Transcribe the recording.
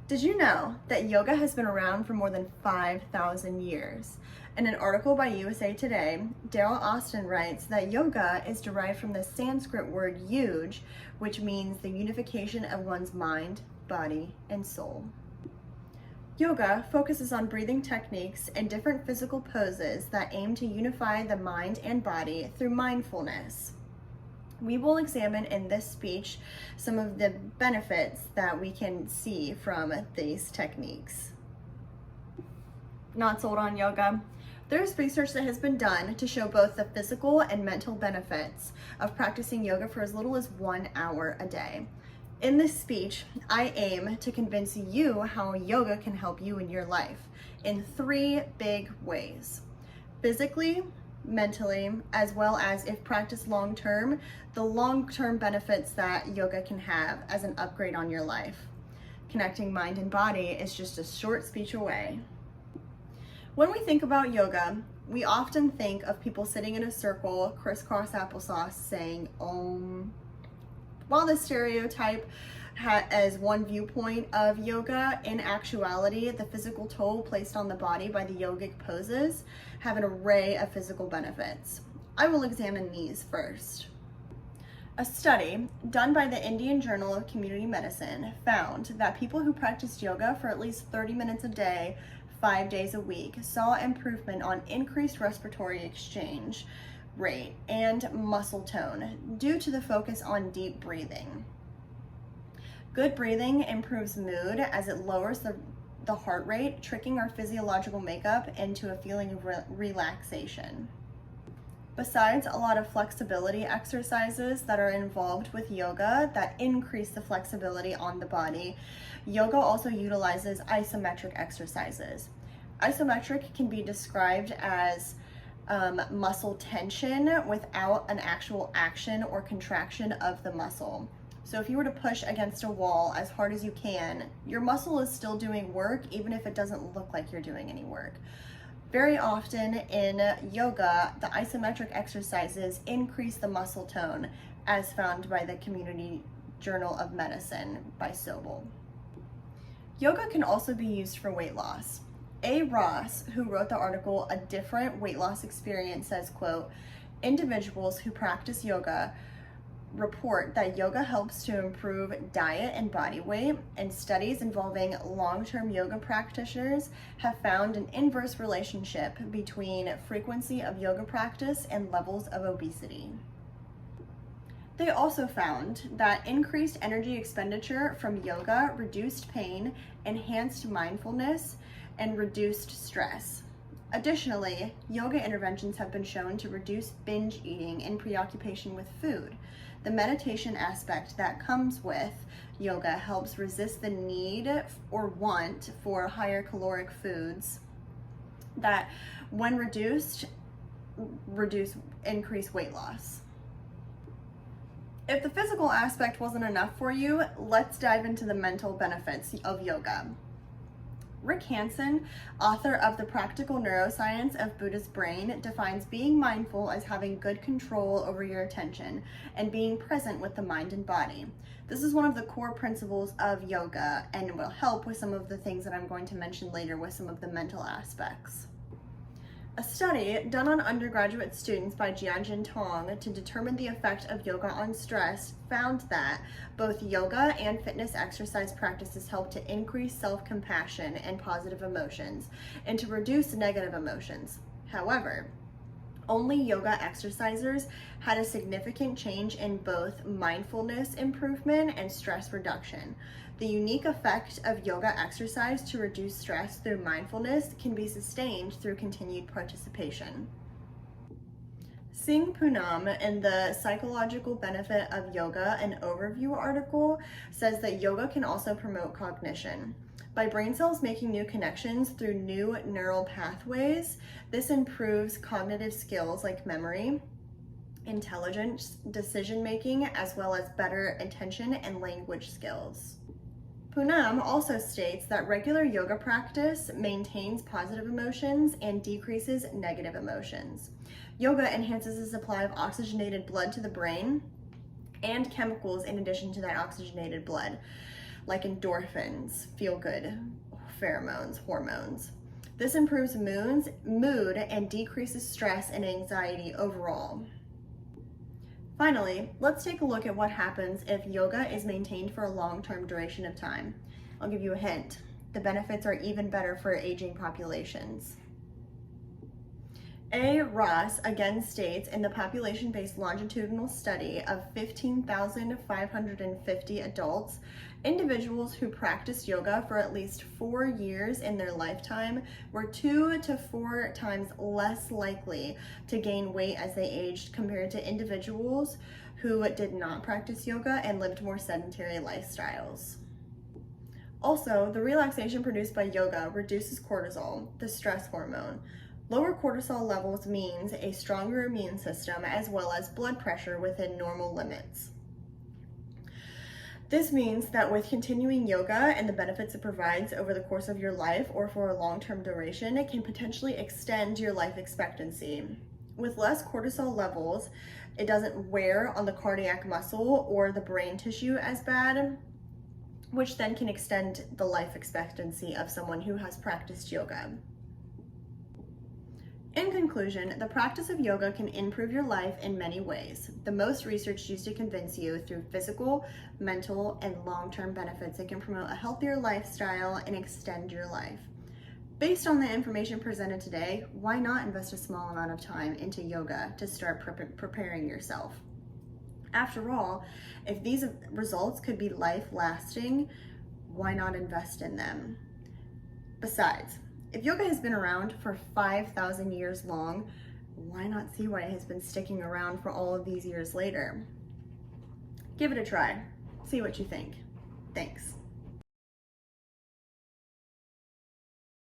Did you know that yoga has been around for more than 5,000 years? In an article by USA Today, Daryl Austin writes that yoga is derived from the Sanskrit word yuj, which means the unification of one's mind, body, and soul. Yoga focuses on breathing techniques and different physical poses that aim to unify the mind and body through mindfulness. We will examine in this speech some of the benefits that we can see from these techniques. Not sold on yoga? There's research that has been done to show both the physical and mental benefits of practicing yoga for as little as 1 hour a day. In this speech, I aim to convince you how yoga can help you in your life in 3 big ways: physically, mentally, as well as, if practiced long-term, the long-term benefits that yoga can have as an upgrade on your life. Connecting mind and body is just a short speech away. When we think about yoga, we often think of people sitting in a circle, crisscross applesauce, saying Om. While this stereotype as one viewpoint of yoga, in actuality, the physical toll placed on the body by the yogic poses have an array of physical benefits. I will examine these first. A study done by the Indian Journal of Community Medicine found that people who practiced yoga for at least 30 minutes a day, 5 days a week, saw improvement on increased respiratory exchange rate and muscle tone due to the focus on deep breathing. Good breathing improves mood as it lowers the heart rate, tricking our physiological makeup into a feeling of relaxation. Besides a lot of flexibility exercises that are involved with yoga that increase the flexibility on the body, yoga also utilizes isometric exercises. Isometric can be described as muscle tension without an actual action or contraction of the muscle. So if you were to push against a wall as hard as you can, your muscle is still doing work even if it doesn't look like you're doing any work. Very often in yoga, the isometric exercises increase the muscle tone, as found by the Community Journal of Medicine by Sobel. Yoga can also be used for weight loss. A. Ross, who wrote the article A Different Weight Loss Experience, says, quote, "Individuals who practice yoga report that yoga helps to improve diet and body weight, and studies involving long-term yoga practitioners have found an inverse relationship between frequency of yoga practice and levels of obesity." They also found that increased energy expenditure from yoga reduced pain, enhanced mindfulness, and reduced stress. Additionally, yoga interventions have been shown to reduce binge eating and preoccupation with food. The meditation aspect that comes with yoga helps resist the need or want for higher caloric foods that, when increase weight loss. If the physical aspect wasn't enough for you, let's dive into the mental benefits of yoga. Rick Hansen, author of The Practical Neuroscience of Buddha's Brain, defines being mindful as having good control over your attention and being present with the mind and body. This is one of the core principles of yoga and will help with some of the things that I'm going to mention later with some of the mental aspects. A study done on undergraduate students by Jianjin Tong to determine the effect of yoga on stress found that both yoga and fitness exercise practices help to increase self-compassion and positive emotions and to reduce negative emotions. However, only yoga exercisers had a significant change in both mindfulness improvement and stress reduction. The unique effect of yoga exercise to reduce stress through mindfulness can be sustained through continued participation. Singh Poonam, in the Psychological Benefit of Yoga, an overview article, says that yoga can also promote cognition. By brain cells making new connections through new neural pathways, this improves cognitive skills like memory, intelligence, decision-making, as well as better attention and language skills. Poonam also states that regular yoga practice maintains positive emotions and decreases negative emotions. Yoga enhances the supply of oxygenated blood to the brain and chemicals in addition to that oxygenated blood. like endorphins, feel-good pheromones, hormones. This improves mood and decreases stress and anxiety overall. Finally, let's take a look at what happens if yoga is maintained for a long-term duration of time. I'll give you a hint. The benefits are even better for aging populations. A. Ross again states in the population-based longitudinal study of 15,550 adults, individuals who practiced yoga for at least 4 years in their lifetime were 2 to 4 times less likely to gain weight as they aged compared to individuals who did not practice yoga and lived more sedentary lifestyles. Also, the relaxation produced by yoga reduces cortisol, the stress hormone. Lower cortisol levels means a stronger immune system as well as blood pressure within normal limits. This means that with continuing yoga and the benefits it provides over the course of your life or for a long-term duration, it can potentially extend your life expectancy. With less cortisol levels, it doesn't wear on the cardiac muscle or the brain tissue as bad, which then can extend the life expectancy of someone who has practiced yoga. In conclusion, the practice of yoga can improve your life in many ways. The most research used to convince you through physical, mental, and long-term benefits. It can promote a healthier lifestyle and extend your life. Based on the information presented today, why not invest a small amount of time into yoga to start preparing yourself? After all, if these results could be life-lasting, why not invest in them? Besides, if yoga has been around for 5,000 years long, why not see why it has been sticking around for all of these years later? Give it a try. See what you think. Thanks.